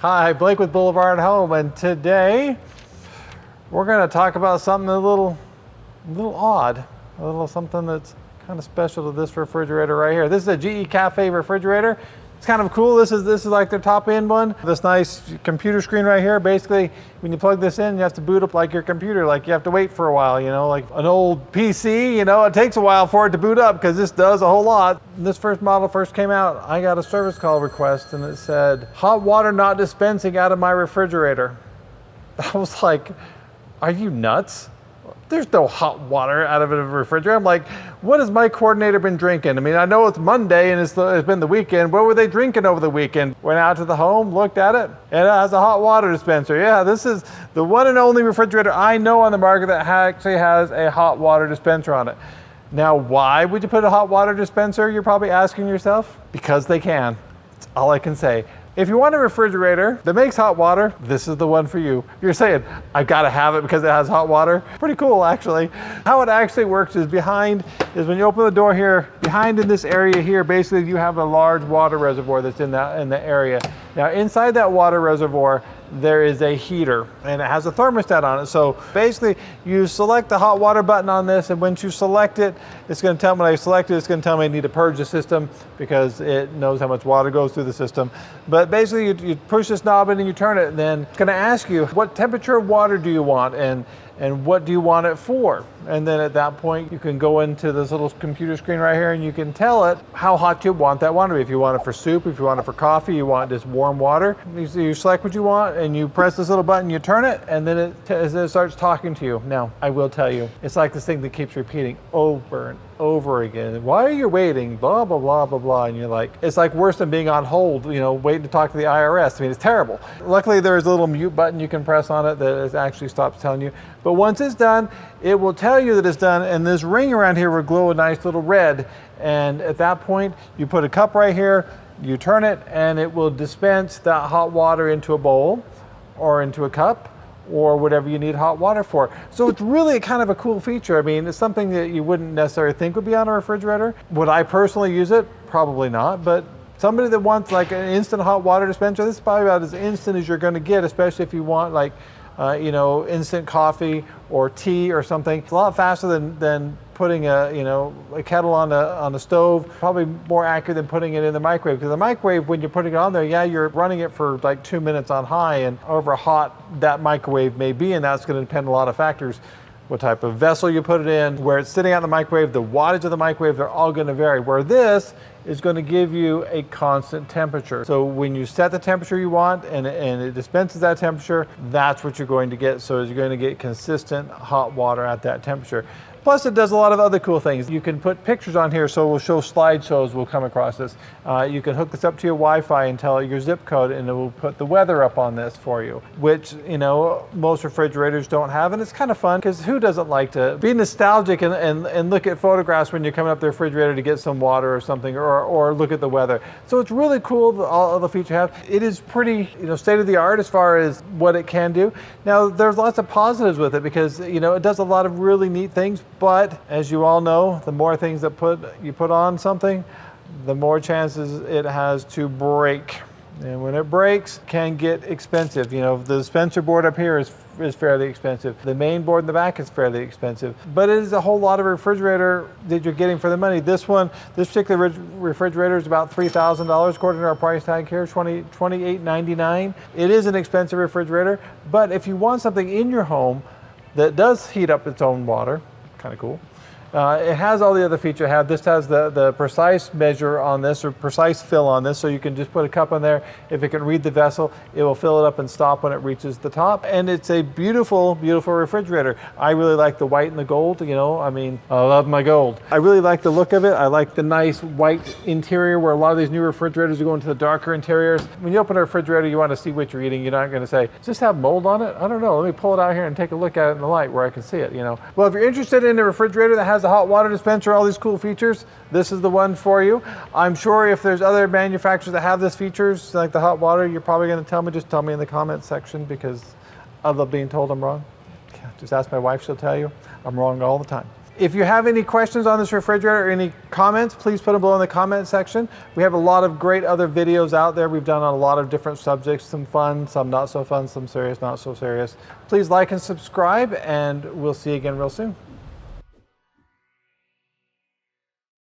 Hi, Blake with BlvdHome, and today we're going to talk about something a little odd, a little something that's kind of special to this refrigerator right here. This is a GE Cafe refrigerator. It's kind of cool. This is like the top end one. This nice computer screen right here. Basically, when you plug this in, you have to boot up like your computer. Like you have to wait for a while, you know, like an old PC, you know, it takes a while for it to boot up because this does a whole lot. When this first model first came out, I got a service call request and it said, hot water not dispensing out of my refrigerator. I was like, are you nuts? There's no hot water out of a refrigerator. I'm like, what has my coordinator been drinking? I mean, I know it's Monday and it's been the weekend. What were they drinking over the weekend? Went out to the home, looked at it, and it has a hot water dispenser. Yeah, this is the one and only refrigerator I know on the market that actually has a hot water dispenser on it. Now, why would you put a hot water dispenser? You're probably asking yourself. Because they can. That's all I can say. If you want a refrigerator that makes hot water, this is the one for you. You're saying, I've got to have it because it has hot water. Pretty cool, actually. How it actually works is when you open the door here, behind in this area here, basically you have a large water reservoir that's in the area. Now, inside that water reservoir, there is a heater and it has a thermostat on it. So basically you select the hot water button on this, and once you select it, it's going to tell me, when I select it, it's going to tell me I need to purge the system because it knows how much water goes through the system. But basically you push this knob in and you turn it, and then it's going to ask you what temperature of water do you want and what do you want it for? And then at that point, you can go into this little computer screen right here and you can tell it how hot you want that water to be. If you want it for soup, if you want it for coffee, you want just warm water. You select what you want and you press this little button, you turn it, and then it starts talking to you. Now, I will tell you, it's like this thing that keeps repeating over and over again. Why are you waiting? Blah, blah, blah, blah, blah. And you're like, it's like worse than being on hold, you know, waiting to talk to the IRS. I mean, it's terrible. Luckily, there's a little mute button you can press on it that actually stops telling you. But once it's done, it will tell you that it's done, and this ring around here will glow a nice little red. And at that point, you put a cup right here, you turn it, and it will dispense that hot water into a bowl or into a cup or whatever you need hot water for. So it's really kind of a cool feature. I mean, it's something that you wouldn't necessarily think would be on a refrigerator. Would I personally use it? Probably not, but somebody that wants like an instant hot water dispenser, this is probably about as instant as you're gonna get, especially if you want like you know, instant coffee or tea or something. It's a lot faster than putting a kettle on a stove. Probably more accurate than putting it in the microwave, because the microwave, when you're putting it on there, yeah, you're running it for like 2 minutes on high, and however hot that microwave may be, and that's going to depend on a lot of factors. What type of vessel you put it in, where it's sitting out in the microwave, the wattage of the microwave, they're all going to vary. Where this is going to give you a constant temperature. So when you set the temperature you want and it dispenses that temperature, that's what you're going to get. So you're going to get consistent hot water at that temperature. Plus, it does a lot of other cool things. You can put pictures on here, so we'll show slideshows. We'll come across this. You can hook this up to your Wi-Fi and tell it your zip code, and it will put the weather up on this for you, which, you know, most refrigerators don't have. And it's kind of fun, because who doesn't like to be nostalgic and look at photographs when you're coming up the refrigerator to get some water or something, or look at the weather. So it's really cool, all the features you have. It is pretty, you know, state of the art as far as what it can do. Now, there's lots of positives with it, because, you know, it does a lot of really neat things. But as you all know, the more things that you put on something, the more chances it has to break. And when it breaks, it can get expensive. You know, the dispenser board up here is fairly expensive. The main board in the back is fairly expensive. But it is a whole lot of refrigerator that you're getting for the money. This particular refrigerator is about $3,000 according to our price tag here, $28.99. It is an expensive refrigerator, but if you want something in your home that does heat up its own water, kind of cool. It has all the other features. This has the precise measure on this, or precise fill on this, so you can just put a cup in there. If it can read the vessel, it will fill it up and stop when it reaches the top. And it's a beautiful, beautiful refrigerator. I really like the white and the gold, you know, I mean, I love my gold. I really like the look of it. I like the nice white interior, where a lot of these new refrigerators are going to the darker interiors. When you open a refrigerator, you want to see what you're eating. You're not going to say, does this have mold on it? I don't know. Let me pull it out here and take a look at it in the light where I can see it, you know. Well, if you're interested in a refrigerator that has a hot water dispenser, all these cool features, this is the one for you. I'm sure if there's other manufacturers that have these features, like the hot water, you're probably going to tell me. Just tell me in the comments section, because I love being told I'm wrong. Just ask my wife, she'll tell you I'm wrong all the time. If you have any questions on this refrigerator or any comments, please put them below in the comment section. We have a lot of great other videos out there. We've done on a lot of different subjects, some fun, some not so fun, some serious, not so serious. Please like and subscribe, and we'll see you again real soon.